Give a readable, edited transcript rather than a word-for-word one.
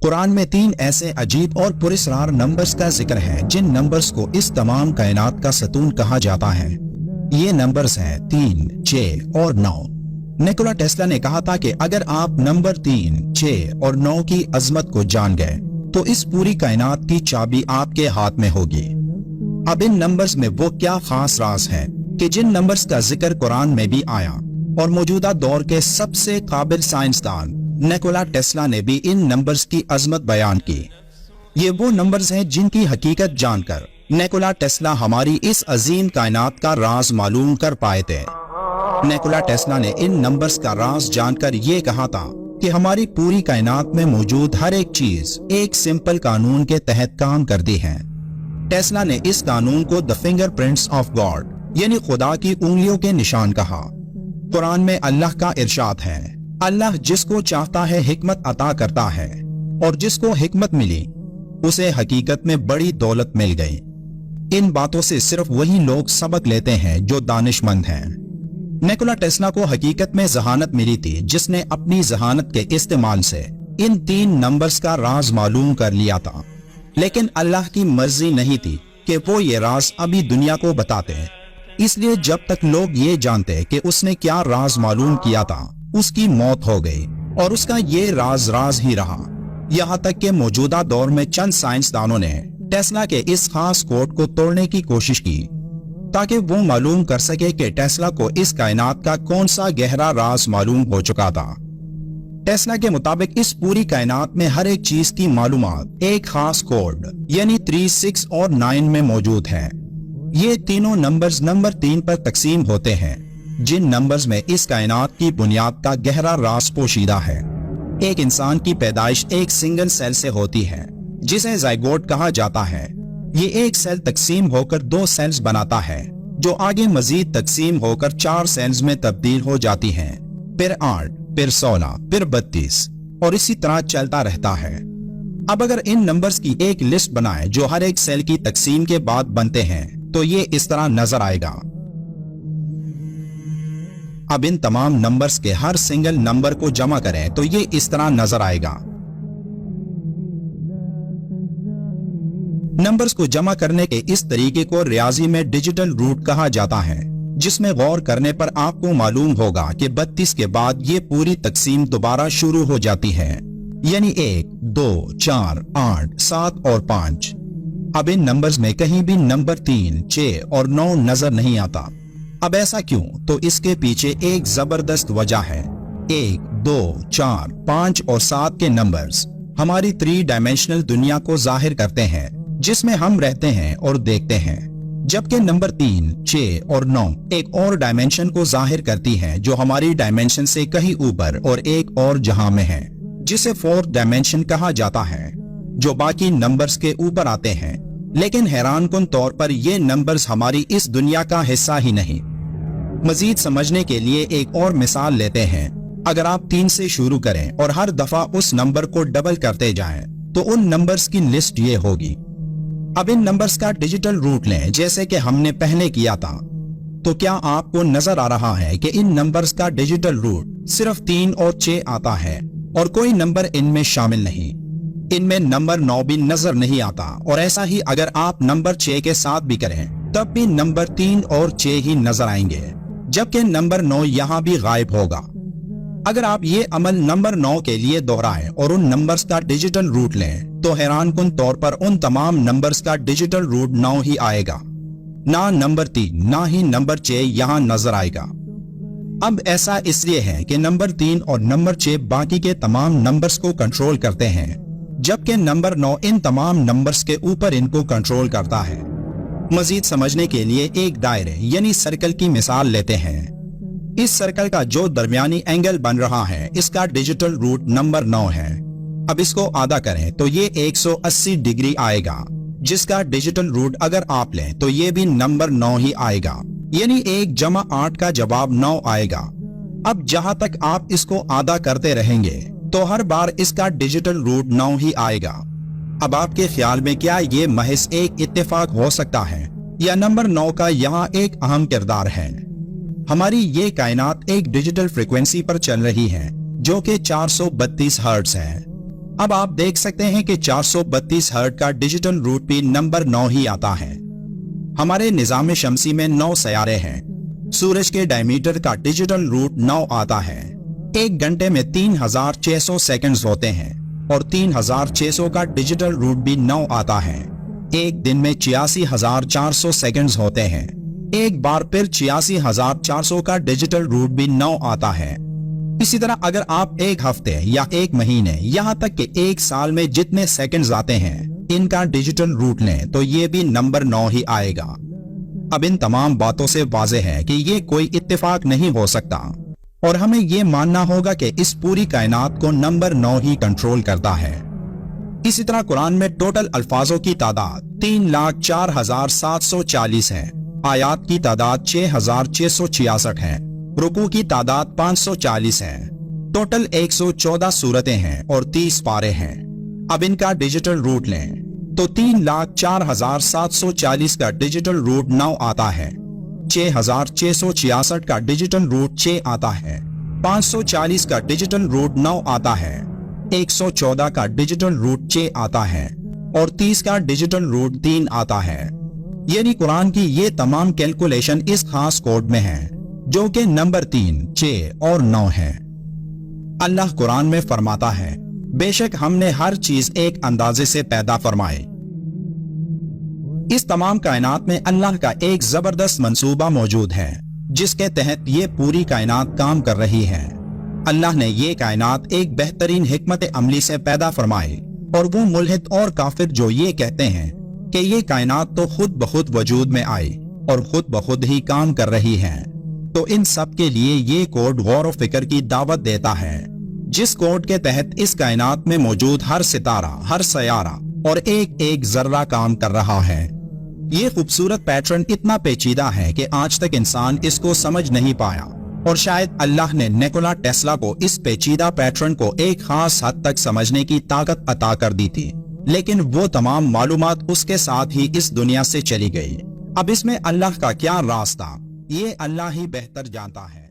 कुरान में 3 ऐसे अजीब और पुरस्कार नंबर्स का जिक्र है जिन नंबर्स को इस तमाम कायनात का सतून कहा जाता है। ये नंबर्स हैं 3, 6 और 9। निकोला टेस्ला ने कहा था कि अगर आप नंबर 3, 6 और 9 की अजमत को जान गए तो इस पूरी कायनात की चाबी आपके हाथ में होगी। अब इन नंबर्स में वो क्या खास राज है कि जिन नंबर्स का जिक्र कुरान में भी आया और मौजूदा दौर के सबसे काबिल साइंसदान निकोला टेस्ला ने भी इन नंबर्स की अजमत बयान की। ये वो नंबर्स हैं जिनकी हकीकत जानकर निकोला टेस्ला हमारी इस अजीम कायनात का राज मालूम कर पाए थे। निकोला टेस्ला ने इन नंबर्स का राज जानकर ये कहा था कि हमारी पूरी कायनात में मौजूद हर एक चीज एक सिंपल कानून के तहत काम करती है। टेस्ला ने इस कानून को द फिंगरप्रिंट्स ऑफ गॉड यानी खुदा की उंगलियों के निशान कहा। कुरान में अल्लाह का इरशाद है, अल्लाह जिसको चाहता है हिकमत अता करता है और जिसको हिकमत मिली उसे हकीकत में बड़ी दौलत मिल गई। इन बातों से सिर्फ वही लोग सबक लेते हैं जो दानिशमंद हैं। निकोला टेस्ला को हकीकत में जहानत मिली थी जिसने अपनी जहानत के इस्तेमाल से इन 3 नंबर्स का राज मालूम कर लिया था, लेकिन अल्लाह की मर्जी नहीं थी कि वो ये राज अभी दुनिया को बताते हैं। इसलिए जब तक लोग ये जानते कि उसने क्या राज मालूम किया था उसकी मौत हो गई और उसका ये राज ही रहा। यहाँ तक कि मौजूदा दौर में चंद साइंसदानों ने टेस्ला के इस खास कोड को तोड़ने की कोशिश की ताकि वो मालूम कर सके कि टेस्ला को इस कायनात का कौन सा गहरा राज मालूम हो चुका था। टेस्ला के मुताबिक इस पूरी कायनात में हर एक चीज की मालूमात एक खास कोड यानी 3, 6 और 9 में मौजूद है। ये तीनों नंबर्स नंबर 3 पर तकसीम होते हैं जिन नंबर्स में इस कायनात की बुनियाद का गहरा राज पोशीदा है। एक इंसान की पैदाइश एक सिंगल सेल से होती है जिसे ज़ायगोट कहा जाता है। ये एक सेल तकसीम होकर 2 सेल्स बनाता है जो आगे मजीद तकसीम होकर 4 सेल्स में तब्दील हो जाती हैं, फिर 8, फिर 16, फिर 32 और इसी तरह चलता रहता है। अब अगर इन नंबर्स की एक लिस्ट बनाए जो हर एक सेल की तकसीम के बाद बनते हैं तो ये इस तरह नजर आएगा। अब इन तमाम नंबर्स के हर सिंगल नंबर को जमा करें तो ये इस तरह नजर आएगा। नंबर्स को जमा करने के इस तरीके को रियाजी में डिजिटल रूट कहा जाता है, जिसमें गौर करने पर आपको मालूम होगा कि 32 के बाद ये पूरी तकसीम दोबारा शुरू हो जाती है, यानी 1, 2, 4, 8, 7 और 5। अब इन नंबर्स में कहीं भी नंबर 3, 6 और 9 नजर नहीं आता। अब ऐसा क्यों? तो इसके पीछे एक जबरदस्त वजह है। 1, 2, 4, 5 और 7 के नंबर्स हमारी 3 डायमेंशनल दुनिया को जाहिर करते हैं जिसमें हम रहते हैं और देखते हैं, जबकि नंबर 3, 6 और 9 एक और डायमेंशन को जाहिर करती हैं जो हमारी डायमेंशन से कहीं ऊपर और एक और जहां में है, जिसे 4th डायमेंशन कहा जाता है, जो बाकी नंबर्स के ऊपर आते हैं। लेकिन हैरानकुन तौर पर ये नंबर्स हमारी इस दुनिया का हिस्सा ही नहीं। मजीद समझने के लिए एक और मिसाल लेते हैं। अगर आप 3 से शुरू करें और हर दफा उस नंबर को डबल करते जाएं, तो उन नंबर्स की लिस्ट ये होगी। अब इन नंबर्स का डिजिटल रूट लें जैसे कि हमने पहले किया था, तो क्या आपको नजर आ रहा है कि इन नंबर्स का डिजिटल रूट सिर्फ 3 और 6 आता है और कोई नंबर इनमें शामिल नहीं। इनमें नंबर 9 भी नजर नहीं आता, और ऐसा ही अगर आप नंबर 6 के साथ भी करें तब भी नंबर 3 और 6 ही नजर आएंगे, जबकि नंबर 9 यहाँ भी गायब होगा। अगर आप ये अमल नंबर 9 के लिए दोहराएं और उन नंबर्स का डिजिटल रूट लें तो हैरानकुन तौर पर उन तमाम नंबर्स का डिजिटल रूट 9 ही आएगा। ना नंबर 3 ना ही नंबर 6 यहाँ नजर आएगा। अब ऐसा इसलिए है कि नंबर 3 और नंबर 6 बाकी के तमाम नंबर्स को कंट्रोल करते हैं, जबकि नंबर 9 इन तमाम नंबर्स के ऊपर इनको कंट्रोल करता है। मजीद समझने के लिए एक दायरे यानी सर्कल की मिसाल लेते हैं। इस सर्कल का जो दरमियानी एंगल बन रहा है इसका डिजिटल रूट नंबर 9 है। अब इसको आधा करें तो ये 180 डिग्री आएगा, जिसका डिजिटल रूट अगर आप लें तो ये भी नंबर 9 ही आएगा, यानी 1 जमा 8 का जवाब 9 आएगा। अब जहां तक आप इसको आधा करते रहेंगे तो हर बार इसका डिजिटल रूट 9 ही आएगा। अब आपके ख्याल में क्या ये महज एक इत्तेफाक हो सकता है या नंबर 9 का यहाँ एक अहम किरदार है? हमारी ये कायनात एक डिजिटल फ्रीक्वेंसी पर चल रही है जो कि 432 हर्ट्ज है। अब आप देख सकते हैं कि 432 हर्ट्ज का डिजिटल रूट भी नंबर 9 ही आता है। हमारे निजाम शमसी में 9 सयारे हैं। सूरज के डायमीटर का डिजिटल रूट 9 आता है। एक घंटे में 3600 सेकंड्स होते हैं और 3600 का डिजिटल रूट भी 9 आता है। एक दिन में 86400 सेकंड्स होते हैं। एक बार फिर 86400 का डिजिटल रूट भी 9 आता है। इसी तरह अगर आप एक हफ्ते या एक महीने यहाँ तक कि एक साल में जितने सेकंड्स आते हैं इनका डिजिटल रूट लें तो ये भी नंबर 9 ही आएगा। अब इन तमाम बातों से वाज़ेह है कि ये कोई इत्तेफाक नहीं हो सकता और हमें ये मानना होगा कि इस पूरी कायनात को नंबर 9 ही कंट्रोल करता है। इसी तरह कुरान में टोटल अल्फाजों की तादाद 3,04,740 है। आयात की तादाद 6,666 है। रुकू की तादाद 540 है। टोटल 114 सूरतें हैं और 30 पारे हैं। अब इनका डिजिटल रूट लें तो 3,04,740 का डिजिटल रूट 9 आता है। 6,666 का डिजिटल रूट 6 आता है। 540 का डिजिटल रूट 9 आता है। 114 का डिजिटल रूट 6 आता है और 30 का डिजिटल रूट 3 आता है। यानी कुरान की ये तमाम कैलकुलेशन इस खास कोड में है जो कि नंबर 3, 6 और 9 है। अल्लाह कुरान में फरमाता है, बेशक हमने हर चीज एक अंदाजे से पैदा फरमाए। इस तमाम कायनात में अल्लाह का एक जबरदस्त मंसूबा मौजूद है जिसके तहत ये पूरी कायनात काम कर रही है। अल्लाह ने ये कायनात एक बेहतरीन हिकमत अमली से पैदा फरमाई और वो मुल्हिद और काफिर जो ये कहते हैं कि ये कायनात तो खुद ब खुद वजूद में आई और खुद ब खुद ही काम कर रही है, तो इन सब के लिए ये कोड गौर व फिक्र की दावत देता है, जिस कोड के तहत इस कायनात में मौजूद हर सितारा, हर सयारा और एक एक जर्रा काम कर रहा है। ये खूबसूरत पैटर्न इतना पेचीदा है कि आज तक इंसान इसको समझ नहीं पाया और शायद अल्लाह ने निकोला टेस्ला को इस पेचीदा पैटर्न को एक खास हद तक समझने की ताकत अता कर दी थी, लेकिन वो तमाम मालूमात उसके साथ ही इस दुनिया से चली गई। अब इसमें अल्लाह का क्या रास्ता, ये अल्लाह ही बेहतर जानता है।